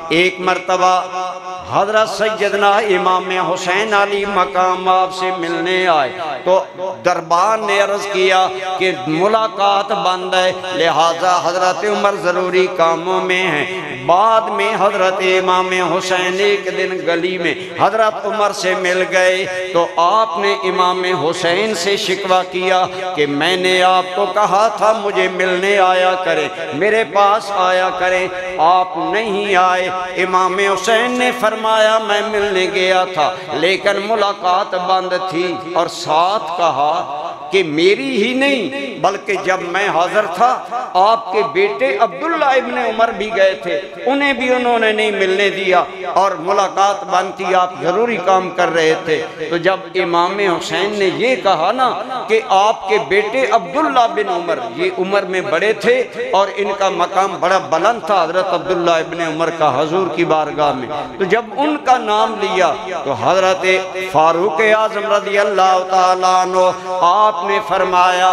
ایک مرتبہ حضرت سیدنا امام حسین علی مقام آپ سے ملنے آئے تو دربار نے عرض کیا کہ ملاقات بند ہے، لہذا حضرت عمر ضروری کاموں میں ہیں۔ بعد میں حضرت امام حسین ایک دن گلی میں حضرت عمر سے مل گئے تو آپ نے امام حسین سے شکوہ کیا کہ میں نے آپ کو کہا تھا مجھے ملنے آیا کریں، میرے پاس آیا کریں، آپ نہیں آئے۔ امام حسین نے فرمایا میں ملنے گیا تھا لیکن ملاقات بند تھی، اور ساتھ کہا کہ میری ہی نہیں بلکہ جب میں حاضر تھا آپ کے بیٹے عبداللہ ابن عمر بھی گئے تھے، انہیں بھی انہوں نے نہیں ملنے دیا اور ملاقات بند تھی، آپ ضروری کام کر رہے تھے۔ تو جب امام حسین نے یہ کہا نا کہ آپ کے بیٹے عبداللہ بن عمر یہ عمر میں بڑے تھے اور ان کا مقام بڑا بلند تھا حضرت عبداللہ ابن عمر کا حضور کی بارگاہ میں، تو جب ان کا نام لیا تو حضرت فاروق اعظم رضی اللہ تعالیٰ عنہ آپ نے فرمایا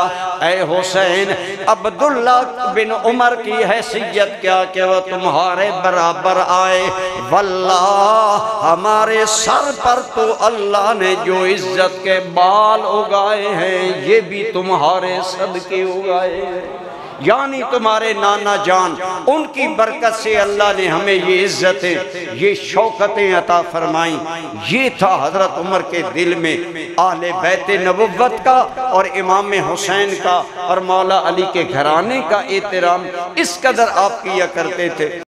اے حسین عبداللہ بن عمر کی حیثیت کیا کہ وہ تمہارے برابر آئے، واللہ ہمارے سر پر تو اللہ نے جو عزت کے بال اگائے ہیں یہ بھی تمہارے صدقے اگائے ہیں، یعنی تمہارے نانا جان ان کی برکت سے اللہ نے ہمیں یہ عزتیں یہ شوکتیں عطا فرمائیں۔ یہ تھا حضرت عمر کے دل میں اہل بیت نبوت کا اور امام حسین کا اور مولا علی کے گھرانے کا احترام اس قدر آپ کیا کرتے تھے۔